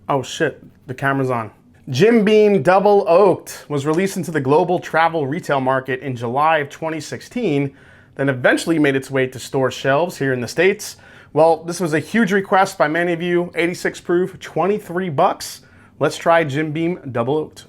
Oh shit, the camera's on. Jim Beam Double Oaked was released into the global travel retail market in July of 2016, then eventually made its way to store shelves here in the States. Well, this was a huge request by many of you. 86 proof, 23 bucks. Let's try Jim Beam Double Oaked.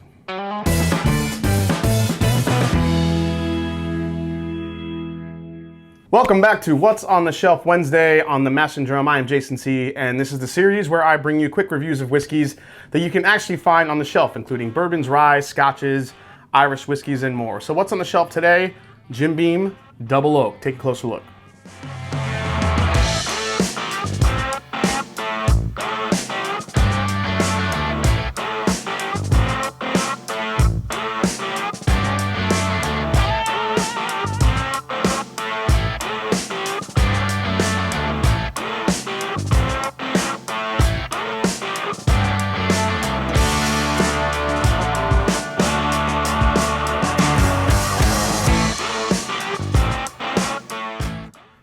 Welcome back to What's on the Shelf Wednesday on the Mash and Drum. I am Jason C, and this is the series where I bring you quick reviews of whiskeys that you can actually find on the shelf, including bourbons, rye, scotches, Irish whiskeys, and more. So what's on the shelf today? Jim Beam Double Oaked. Take a closer look.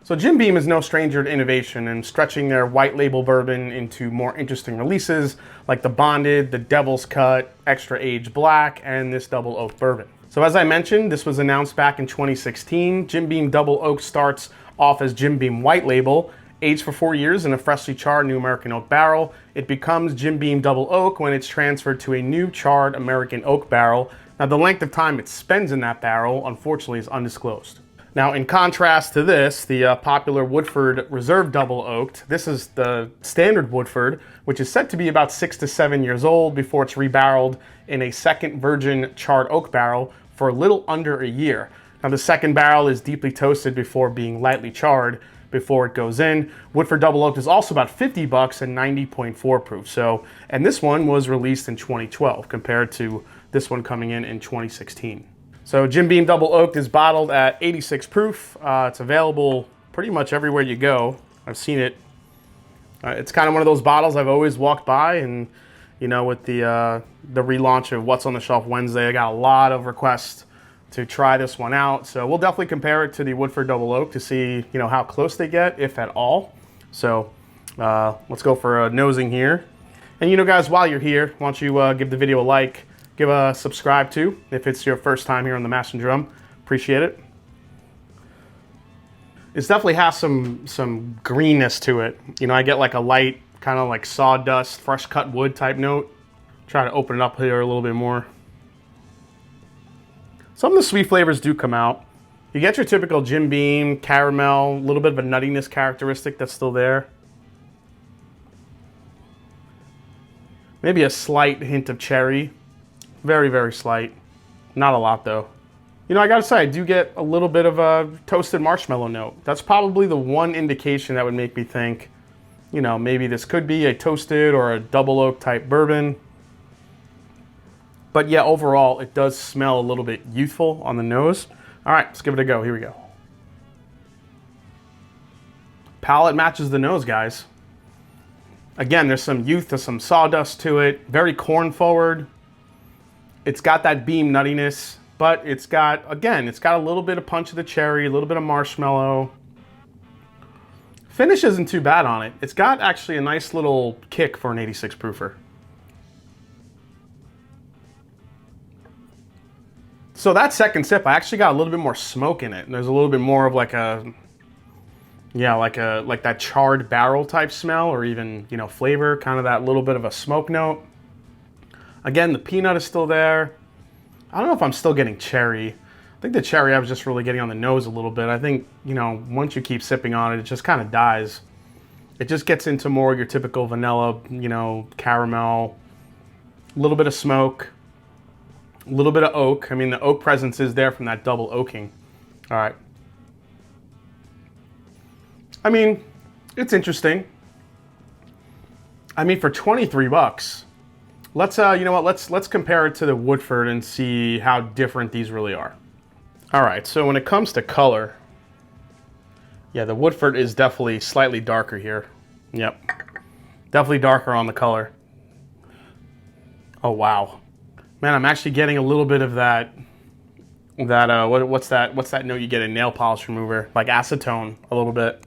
So Jim Beam is no stranger to innovation and stretching their white label bourbon into more interesting releases like the Bonded, the Devil's Cut, Extra Aged Black, and this Double Oaked bourbon. So as I mentioned, this was announced back in 2016. Jim Beam Double Oaked starts off as Jim Beam White Label, aged for 4 years in a freshly charred new American oak barrel. It becomes Jim Beam Double Oak when it's transferred to a new charred American oak barrel. Now the length of time it spends in that barrel, unfortunately, is undisclosed. Now, in contrast to this, the popular Woodford Reserve Double Oaked, this is the standard Woodford, which is said to be about 6 to 7 years old before it's rebarreled in a second virgin charred oak barrel for a little under a year. Now, the second barrel is deeply toasted before being lightly charred before it goes in. Woodford Double Oaked is also about 50 bucks and 90.4 proof. So, and this one was released in 2012 compared to this one coming in 2016. So Jim Beam Double Oaked is bottled at 86 proof. It's available pretty much everywhere you go. I've seen it. It's kind of one of those bottles I've always walked by, and you know, with the relaunch of What's on the Shelf Wednesday, I got a lot of requests to try this one out. So we'll definitely compare it to the Woodford Double Oaked to see, you know, how close they get, if at all. So let's go for a nosing here. And you know, guys, while you're here, why don't you give the video a like. Give a subscribe too, if it's your first time here on the Mash and Drum. Appreciate it. It definitely has some greenness to it. You know, I get like a light, kind of like sawdust, fresh cut wood type note. Try to open it up here a little bit more. Some of the sweet flavors do come out. You get your typical Jim Beam, caramel, a little bit of a nuttiness characteristic that's still there. Maybe a slight hint of cherry. Very, very slight. Not a lot though. You know, I gotta say, I do get a little bit of a toasted marshmallow note. That's probably the one indication that would make me think, you know, maybe this could be a toasted or a double oak type bourbon. But yeah, overall, it does smell a little bit youthful on the nose. All right, let's give it a go. Here we go. Palate matches the nose, guys. Again, there's some youth, there's some sawdust to it. Very corn forward. It's got that beam nuttiness, but it's got, again, it's got a little bit of punch of the cherry, a little bit of marshmallow. Finish isn't too bad on it. It's got actually a nice little kick for an 86 proofer. So that second sip, I actually got a little bit more smoke in it. There's a little bit more of like a, yeah, like that charred barrel type smell, or even, you know, flavor, kind of that little bit of a smoke note. Again, the peanut is still there. I don't know if I'm still getting cherry. I think the cherry I was just really getting on the nose a little bit. I think, you know, once you keep sipping on it, it just kind of dies. It just gets into more your typical vanilla, you know, caramel, a little bit of smoke, a little bit of oak. I mean, the oak presence is there from that double oaking. All right. I mean, it's interesting. I mean, for 23 bucks, let's, you know what, let's compare it to the Woodford and see how different these really are. All right, so when it comes to color, yeah, the Woodford is definitely slightly darker here. Yep, definitely darker on the color. Oh, wow. Man, I'm actually getting a little bit of that, what's that note you get in nail polish remover? Like acetone, a little bit.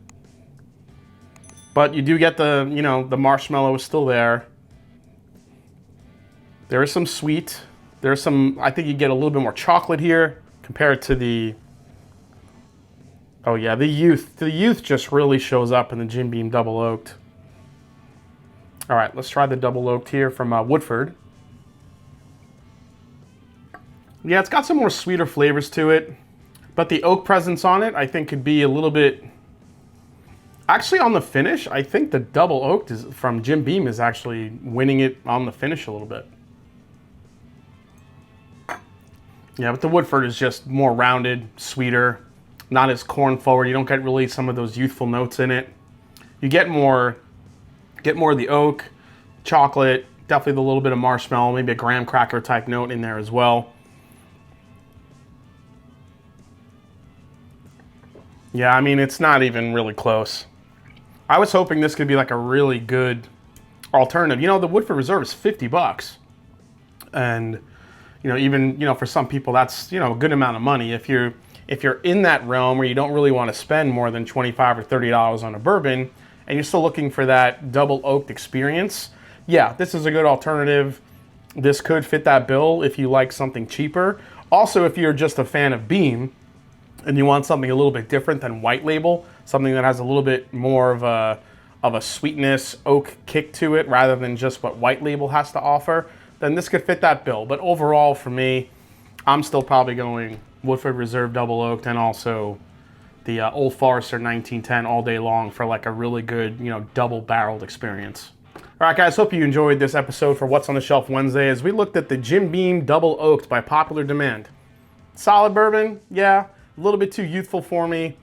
But you do get the, you know, the marshmallow is still there. There is some sweet. There's some, I think you get a little bit more chocolate here compared to the, oh yeah, the youth. The youth just really shows up in the Jim Beam Double Oaked. All right, let's try the Double Oaked here from Woodford. Yeah, it's got some more sweeter flavors to it, but the oak presence on it, I think, could be a little bit... Actually, on the finish, I think the Double Oaked is, from Jim Beam is actually winning it on the finish a little bit. Yeah, but the Woodford is just more rounded, sweeter, not as corn forward. You don't get really some of those youthful notes in it. You get more of the oak, chocolate, definitely the little bit of marshmallow, maybe a graham cracker type note in there as well. Yeah, I mean, it's not even really close. I was hoping this could be like a really good alternative. You know, the Woodford Reserve is 50 bucks. And, you know, even, you know, for some people, that's, you know, a good amount of money. If you're in that realm where you don't really want to spend more than $25 or $30 on a bourbon, and you're still looking for that double oaked experience, yeah, this is a good alternative. This could fit that bill if you like something cheaper. Also, if you're just a fan of Beam, and you want something a little bit different than white label, something that has a little bit more of a sweetness, oak kick to it, rather than just what white label has to offer, then this could fit that bill. But overall, for me, I'm still probably going Woodford Reserve Double Oaked and also the Old Forester 1910 all day long for like a really good, you know, double-barreled experience. All right, guys, hope you enjoyed this episode for What's on the Shelf Wednesday as we looked at the Jim Beam Double Oaked by popular demand. Solid bourbon, yeah. A little bit too youthful for me.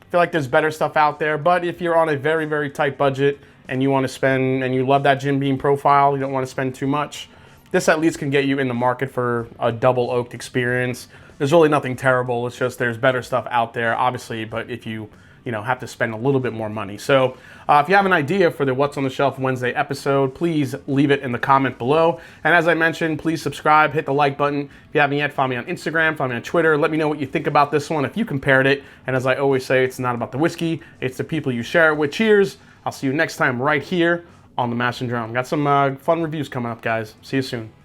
I feel like there's better stuff out there, but if you're on a very, very tight budget and you want to spend, and you love that Jim Beam profile, you don't want to spend too much, this at least can get you in the market for a double oaked experience. There's really nothing terrible. It's just there's better stuff out there, obviously, but if you know, have to spend a little bit more money. So if you have an idea for the What's on the Shelf Wednesday episode, please leave it in the comment below. And as I mentioned, please subscribe, hit the like button. If you haven't yet, follow me on Instagram, follow me on Twitter. Let me know what you think about this one, if you compared it. And as I always say, it's not about the whiskey, it's the people you share it with. Cheers. I'll see you next time right here on The Mash and Drum. Got some fun reviews coming up, guys. See you soon.